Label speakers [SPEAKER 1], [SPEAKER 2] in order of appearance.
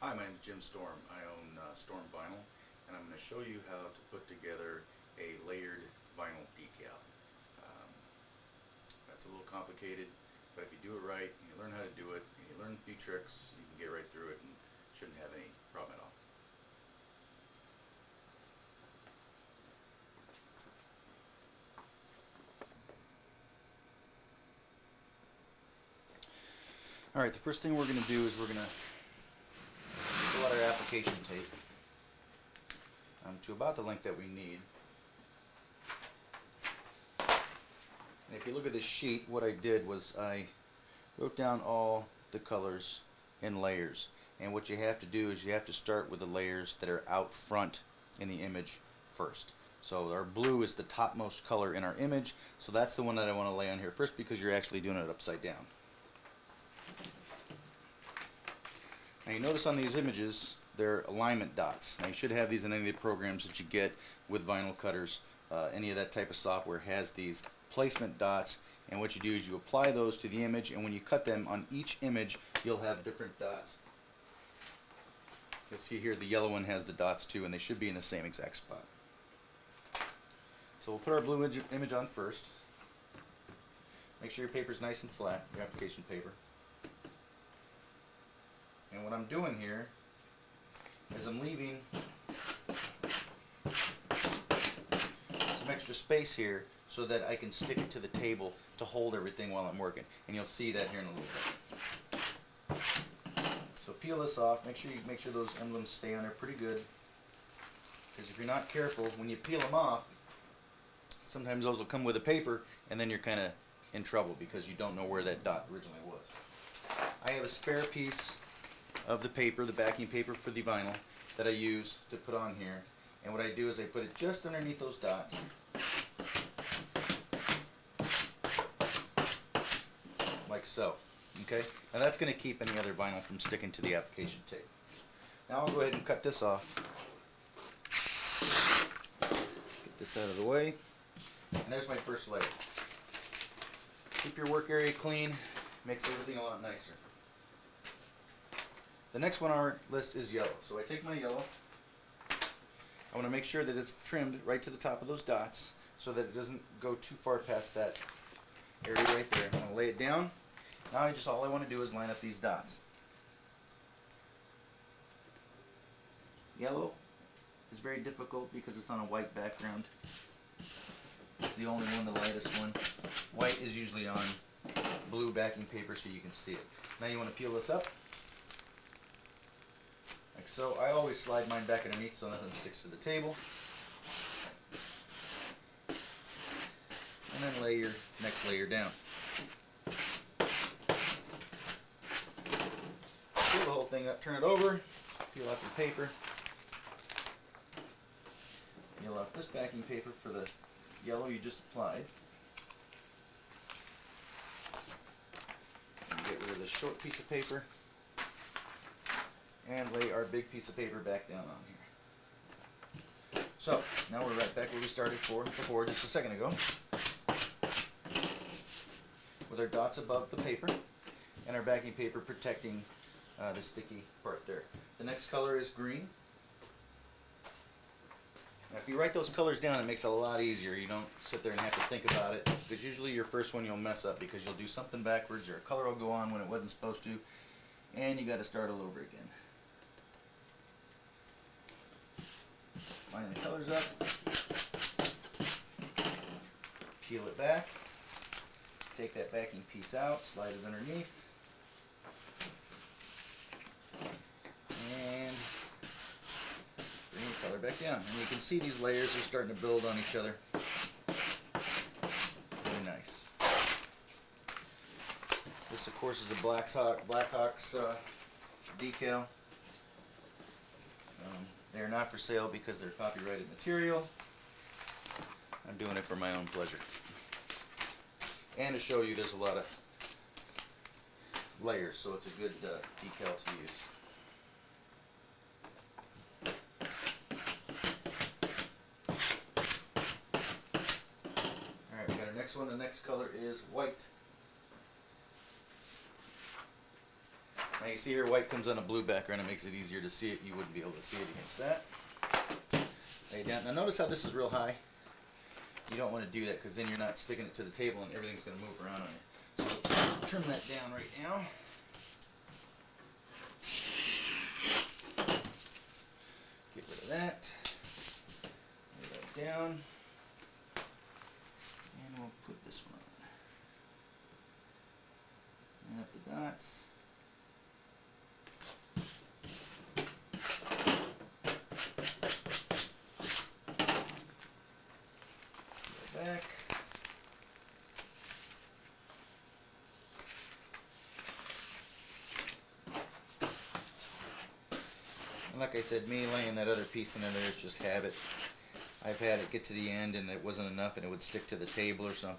[SPEAKER 1] Hi, my name is Jim Storm. I own Storm Vinyl, and I'm going to show you how to put together a layered vinyl decal. That's a little complicated, but if you do it right, and you learn how to do it, and you learn a few tricks, you can get right through it and shouldn't have any problem at all. Alright, the first thing we're going to do is we're going to pull out our application tape to about the length that we need. And if you look at this sheet, what I did was I wrote down all the colors in layers. And what you have to do is you have to start with the layers that are out front in the image first. So our blue is the topmost color in our image, so that's the one that I want to lay on here first because you're actually doing it upside down. Now you notice on these images they're alignment dots. Now you should have these in any of the programs that you get with vinyl cutters. Any of that type of software has these placement dots, and what you do is you apply those to the image, and when you cut them on each image you'll have different dots. You'll see here the yellow one has the dots too, and they should be in the same exact spot. So we'll put our blue image on first. Make sure your paper is nice and flat, your application paper. And what I'm doing here is I'm leaving some extra space here so that I can stick it to the table to hold everything while I'm working. And you'll see that here in a little bit. So peel this off. Make sure those emblems stay on there pretty good. Because if you're not careful, when you peel them off, sometimes those will come with a paper and then you're kind of in trouble because you don't know where that dot originally was. I have a spare piece of the paper, the backing paper for the vinyl, that I use to put on here, and what I do is I put it just underneath those dots, like so. Okay, now that's going to keep any other vinyl from sticking to the application tape. Now I'll go ahead and cut this off. Get this out of the way, and there's my first layer. Keep your work area clean, makes everything a lot nicer. The next one on our list is yellow. So I take my yellow. I want to make sure that it's trimmed right to the top of those dots so that it doesn't go too far past that area right there. I'm going to lay it down. Now all I want to do is line up these dots. Yellow is very difficult because it's on a white background. It's the only one, the lightest one. White is usually on blue backing paper so you can see it. Now you want to peel this up. Like so. I always slide mine back underneath so nothing sticks to the table. And then lay your next layer down. Peel the whole thing up, turn it over, peel off your paper. Peel off this backing paper for the yellow you just applied. And get rid of this short piece of paper. And lay our big piece of paper back down on here. So, now we're right back where we started before just a second ago. With our dots above the paper and our backing paper protecting the sticky part there. The next color is green. Now if you write those colors down, it makes it a lot easier. You don't sit there and have to think about it, because usually your first one you'll mess up because you'll do something backwards or a color will go on when it wasn't supposed to, and you got to start all over again. Line the colors up, peel it back, take that backing piece out, slide it underneath, and bring the color back down. And you can see these layers are starting to build on each other. Really nice. This, of course, is a Blackhawks decal. They're not for sale because they're copyrighted material. I'm doing it for my own pleasure. And to show you there's a lot of layers, so it's a good decal to use. Alright, we got our next one. The next color is white. Now you see here white comes on a blue background. It makes it easier to see it. You wouldn't be able to see it against that. Lay it down. Now notice how this is real high. You don't want to do that because then you're not sticking it to the table and everything's going to move around on you. So trim that down right now. Get rid of that. Lay that down. And we'll put this one on. Line up the dots. Go back. And like I said, me laying that other piece in there is just habit. I've had it get to the end and it wasn't enough and it would stick to the table or something.